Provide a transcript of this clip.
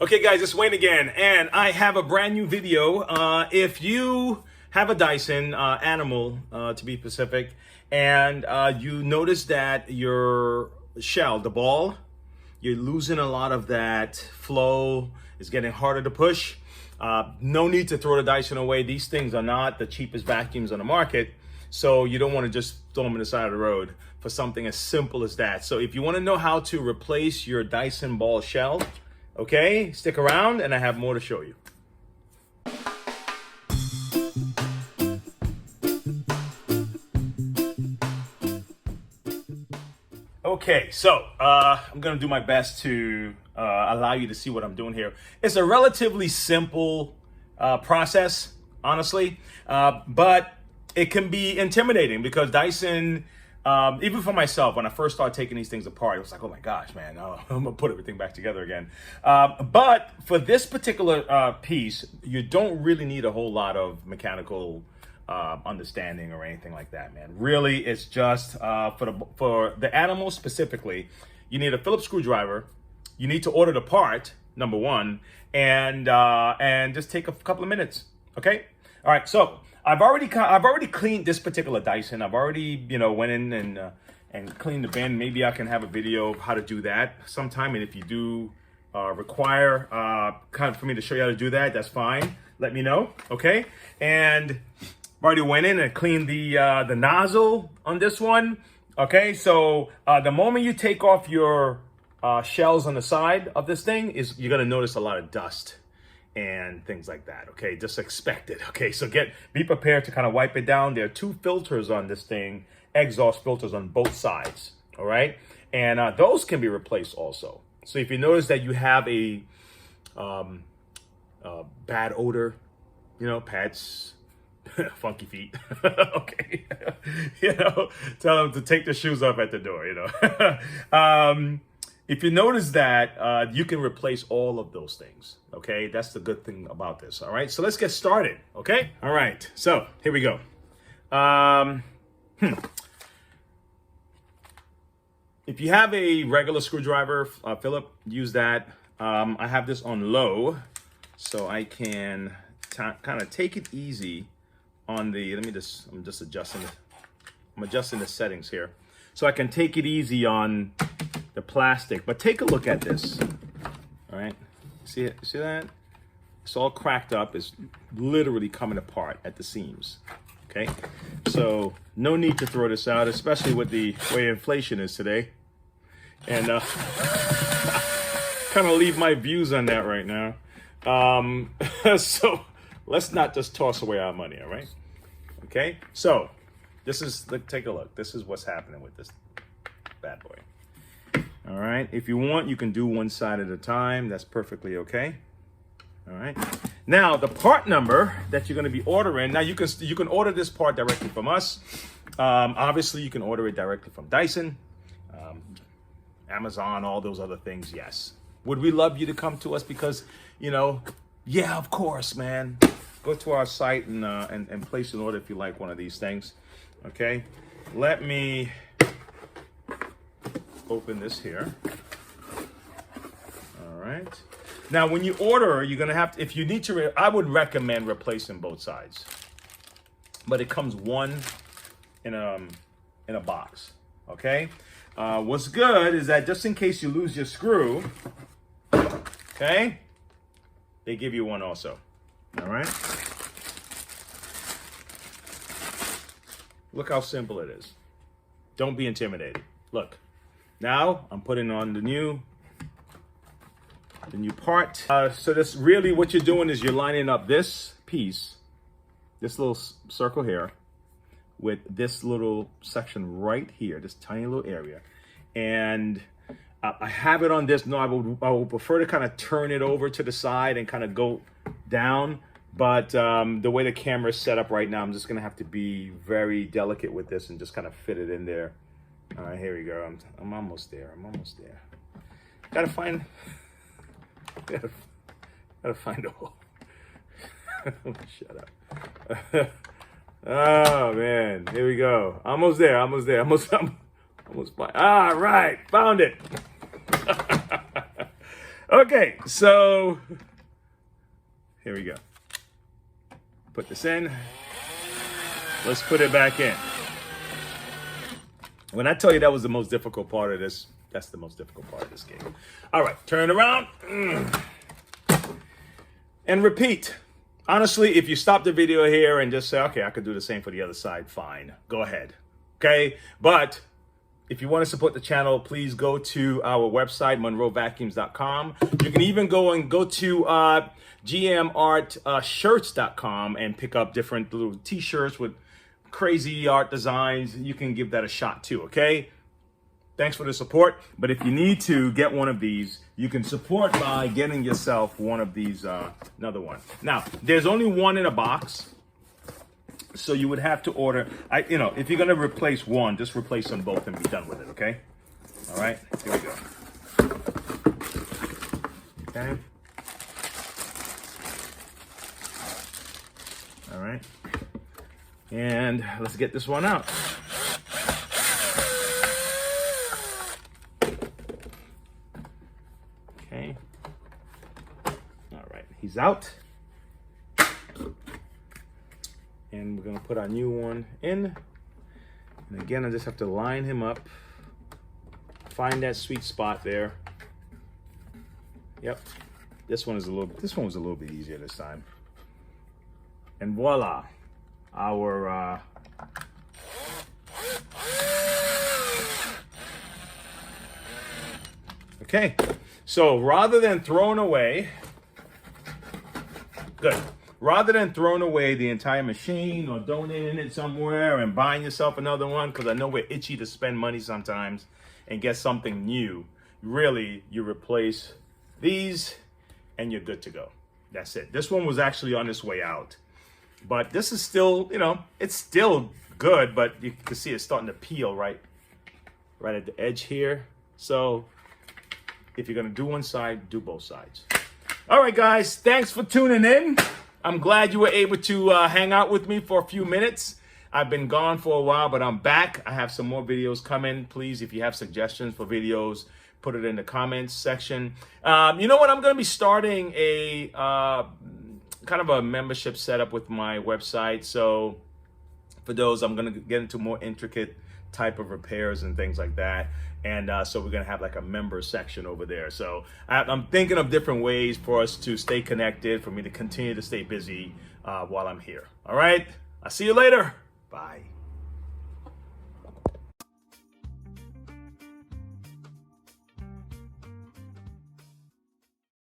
Okay guys, it's Wayne again, and I have a brand new video. If you have a Dyson Animal, to be specific, and you notice that your shell, the ball, you're losing a lot of that flow, it's getting harder to push, no need to throw the Dyson away. These things are not the cheapest vacuums on the market, so you don't want to just throw them on the side of the road for something as simple as that. So if you want to know how to replace your Dyson Ball shell, okay, stick around and I have more to show you. Okay, so I'm gonna do my best to allow you to see what I'm doing here. It's a relatively simple process, honestly, but it can be intimidating because Dyson, even for myself, when I first started taking these things apart, it was like, oh my gosh, man, I'm gonna put everything back together again. But for this particular piece, you don't really need a whole lot of mechanical understanding or anything like that, man. Really, it's just for the animal specifically, you need a Phillips screwdriver. You need to order the part, number one, and just take a couple of minutes, okay? All right, so I've already cleaned this particular Dyson. I've already, went in and cleaned the bin. Maybe I can have a video of how to do that sometime. And if you do require kind of for me to show you how to do that, that's fine. Let me know, okay? And I've already went in and cleaned the nozzle on this one, okay? So the moment you take off your shells on the side of this thing, you're gonna notice a lot of dust and things like that, okay? Just expect it, okay? So be prepared to kind of wipe it down. There are two filters on this thing, exhaust filters on both sides, all right? And those can be replaced also. So if you notice that you have a bad odor, pets, funky feet, okay? Tell them to take their shoes off at the door, If you notice that, you can replace all of those things, okay? That's the good thing about this, all right? So let's get started, okay? All right, so here we go. If you have a regular screwdriver, Philip, use that. I have this on low, so I can kind of take it easy on the, I'm just adjusting it. I'm adjusting the settings here. So I can take it easy on the plastic, but take a look at this. All right, see it? See that? It's all cracked up. It's literally coming apart at the seams. Okay, so no need to throw this out, especially with the way inflation is today. And kind of leave my views on that right now. So let's not just toss away our money. All right. Okay. So take a look. This is what's happening with this bad boy. All right, if you want, you can do one side at a time. That's perfectly okay. All right. Now, the part number that you're going to be ordering, now you can order this part directly from us. Obviously, you can order it directly from Dyson, Amazon, all those other things, yes. Would we love you to come to us because, yeah, of course, man. Go to our site and place an order if you like one of these things, okay? Let me open this here. All right. Now, when you order, you're gonna have to, if you need to, I would recommend replacing both sides. But it comes one in a box. Okay. What's good is that just in case you lose your screw, okay, they give you one also. All right. Look how simple it is. Don't be intimidated. Look. Now I'm putting on the new part. So that's really what you're doing is you're lining up this piece, this little circle here, with this little section right here, this tiny little area. And I have it on this. No, I would prefer to kind of turn it over to the side and kind of go down. But the way the camera is set up right now, I'm just gonna have to be very delicate with this and just kind of fit it in there. All right, here we go. I'm almost there. I'm almost there. Gotta find a hole. Shut up. Oh man, here we go. Almost there. Almost fine. All right, found it. Okay, so here we go. Put this in. Let's put it back in. When I tell you that was the most difficult part of this, that's the most difficult part of this game. All right, turn around. And repeat. Honestly, if you stop the video here and just say, okay, I could do the same for the other side, fine. Go ahead. Okay? But if you want to support the channel, please go to our website, monroevacuums.com. You can even go to gmartshirts.com and pick up different little t-shirts with crazy art designs. You can give that a shot too, okay? Thanks for the support. But if you need to get one of these, you can support by getting yourself one of these, another one. Now, there's only one in a box. So you would have to order, if you're gonna replace one, just replace them both and be done with it, okay? All right, here we go. Okay. All right. And let's get this one out. Okay. All right, he's out. And we're gonna put our new one in. And again, I just have to line him up. Find that sweet spot there. Yep. This one was a little bit easier this time. And voila. Our okay. So rather than throwing away, good. Rather than throwing away the entire machine or donating it somewhere and buying yourself another one, because I know we're itchy to spend money sometimes and get something new, really, you replace these and you're good to go. That's it. This one was actually on its way out. But this is still, it's still good, but you can see it's starting to peel right at the edge here. So if you're going to do one side, do both sides. All right, guys, thanks for tuning in. I'm glad you were able to hang out with me for a few minutes. I've been gone for a while, but I'm back. I have some more videos coming. Please, if you have suggestions for videos, put it in the comments section. You know what? I'm going to be starting a kind of a membership setup with my website. So for those, I'm going to get into more intricate type of repairs and things like that. And so we're going to have like a member section over there. So I'm thinking of different ways for us to stay connected, for me to continue to stay busy while I'm here. All right. I'll see you later. Bye.